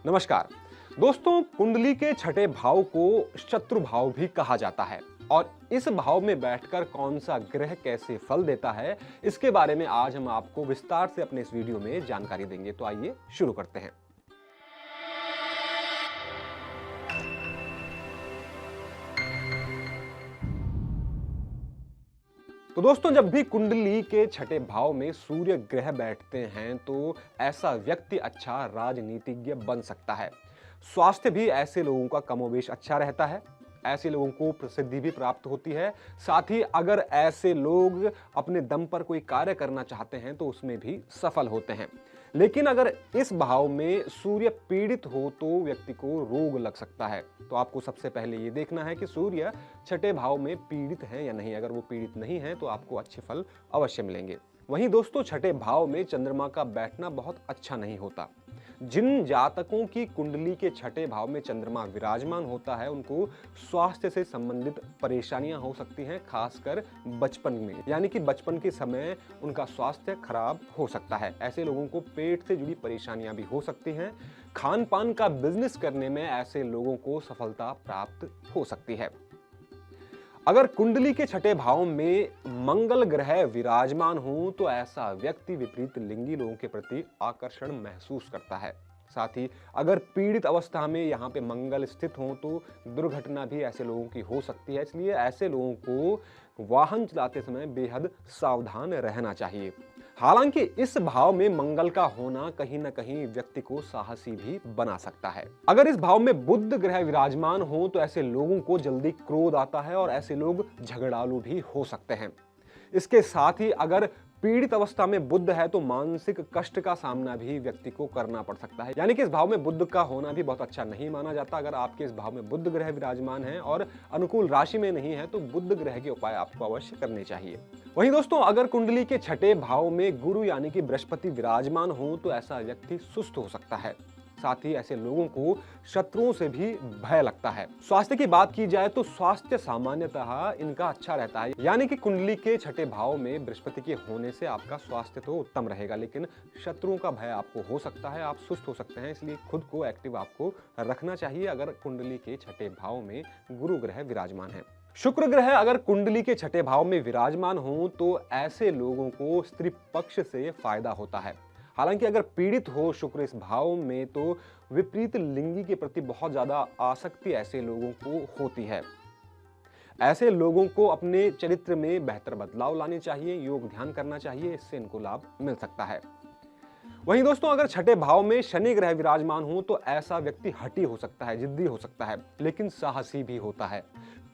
नमस्कार दोस्तों, कुंडली के छठे भाव को शत्रु भाव भी कहा जाता है और इस भाव में बैठकर कौन सा ग्रह कैसे फल देता है, इसके बारे में आज हम आपको विस्तार से अपने इस वीडियो में जानकारी देंगे। तो आइए शुरू करते हैं। तो दोस्तों, जब भी कुंडली के छठे भाव में सूर्य ग्रह बैठते हैं तो ऐसा व्यक्ति अच्छा राजनीतिज्ञ बन सकता है। स्वास्थ्य भी ऐसे लोगों का कमोबेश अच्छा रहता है। ऐसे लोगों को प्रसिद्धि भी प्राप्त होती है। साथ ही अगर ऐसे लोग अपने दम पर कोई कार्य करना चाहते हैं तो उसमें भी सफल होते हैं। लेकिन अगर इस भाव में सूर्य पीड़ित हो तो व्यक्ति को रोग लग सकता है। तो आपको सबसे पहले ये देखना है कि सूर्य छठे भाव में पीड़ित है या नहीं। अगर वो पीड़ित नहीं है तो आपको अच्छे फल अवश्य मिलेंगे। वहीं दोस्तों, छठे भाव में चंद्रमा का बैठना बहुत अच्छा नहीं होता। जिन जातकों की कुंडली के छठे भाव में चंद्रमा विराजमान होता है उनको स्वास्थ्य से संबंधित परेशानियां हो सकती हैं, खासकर बचपन में, यानी कि बचपन के समय उनका स्वास्थ्य खराब हो सकता है। ऐसे लोगों को पेट से जुड़ी परेशानियां भी हो सकती हैं। खान पान का बिजनेस करने में ऐसे लोगों को सफलता प्राप्त हो सकती है। अगर कुंडली के छठे भाव में मंगल ग्रह विराजमान हो तो ऐसा व्यक्ति विपरीत लिंगी लोगों के प्रति आकर्षण महसूस करता है। साथ ही अगर पीड़ित अवस्था में यहाँ पे मंगल स्थित हो तो दुर्घटना भी ऐसे लोगों की हो सकती है। इसलिए ऐसे लोगों को वाहन चलाते समय बेहद सावधान रहना चाहिए। हालांकि इस भाव में मंगल का होना कहीं न कहीं व्यक्ति को साहसी भी बना सकता है। अगर इस भाव में बुध ग्रह विराजमान हो तो ऐसे लोगों को जल्दी क्रोध आता है और ऐसे लोग झगड़ालू भी हो सकते हैं। इसके साथ ही अगर पीड़ित अवस्था में बुध है तो मानसिक कष्ट का सामना भी व्यक्ति को करना पड़ सकता है। यानी कि इस भाव में बुध का होना भी बहुत अच्छा नहीं माना जाता। अगर आपके इस भाव में बुध ग्रह विराजमान है और अनुकूल राशि में नहीं है तो बुध ग्रह के उपाय आपको अवश्य करने चाहिए। वहीं दोस्तों, अगर कुंडली के छठे भाव में गुरु यानी कि बृहस्पति विराजमान हो तो ऐसा व्यक्ति सुस्त हो सकता है। साथ ही ऐसे लोगों को शत्रुओं से भी भय लगता है। स्वास्थ्य की बात की जाए तो स्वास्थ्य सामान्यतः इनका अच्छा रहता है। यानी कि कुंडली के छठे भाव में बृहस्पति के होने से आपका स्वास्थ्य तो उत्तम रहेगा, लेकिन शत्रुओं का भय आपको हो सकता है, आप सुस्त हो सकते हैं। इसलिए खुद को एक्टिव आपको रखना चाहिए अगर कुंडली के छठे भाव में गुरु ग्रह विराजमान है। शुक्र ग्रह अगर कुंडली के छठे भाव में विराजमान हो तो ऐसे लोगों को स्त्री पक्ष से फायदा होता है। हालांकि अगर पीड़ित हो शुक्र इस भाव में तो विपरीत लिंगी के प्रति बहुत ज्यादा आसक्ति ऐसे लोगों को होती है। ऐसे लोगों को अपने चरित्र में बेहतर बदलाव लाने चाहिए, योग ध्यान करना चाहिए, इससे इनको लाभ मिल सकता है। वहीं दोस्तों, अगर छठे भाव में शनि ग्रह विराजमान हो तो ऐसा व्यक्ति हठी हो सकता है, जिद्दी हो सकता है, लेकिन साहसी भी होता है।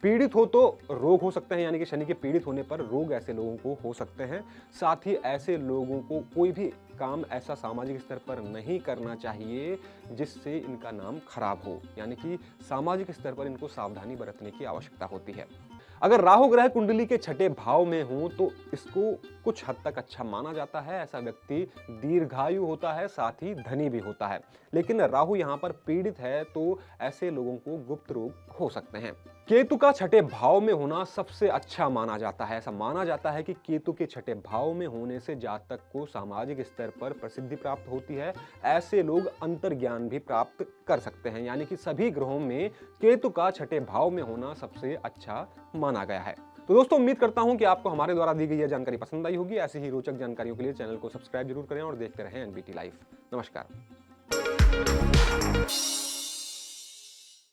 पीड़ित हो तो रोग हो सकते हैं, यानी कि शनि के पीड़ित होने पर रोग ऐसे लोगों को हो सकते हैं। साथ ही ऐसे लोगों को कोई भी काम ऐसा सामाजिक स्तर पर नहीं करना चाहिए जिससे इनका नाम खराब हो, यानी कि सामाजिक स्तर पर इनको सावधानी बरतने की आवश्यकता होती है। अगर राहु ग्रह कुंडली के छठे भाव में हो तो इसको कुछ हद तक अच्छा माना जाता है। ऐसा व्यक्ति दीर्घायु होता है, साथ ही धनी भी होता है। लेकिन राहु यहाँ पर पीड़ित है तो ऐसे लोगों को गुप्त रोग हो सकते हैं। केतु का छठे भाव में होना सबसे अच्छा माना जाता है। ऐसा माना जाता है कि केतु के छठे भाव में होने से जातक को सामाजिक स्तर पर प्रसिद्धि प्राप्त होती है। ऐसे लोग अंतर्ज्ञान भी प्राप्त कर सकते हैं। यानी कि सभी ग्रहों में केतु का छठे भाव में होना सबसे अच्छा माना गया है। तो दोस्तों, उम्मीद करता हूं कि आपको हमारे द्वारा दी गई यह जानकारी पसंद आई होगी। ऐसी ही रोचक जानकारियों के लिए चैनल को सब्सक्राइब जरूर करें और देखते रहें एनबीटी लाइव। नमस्कार।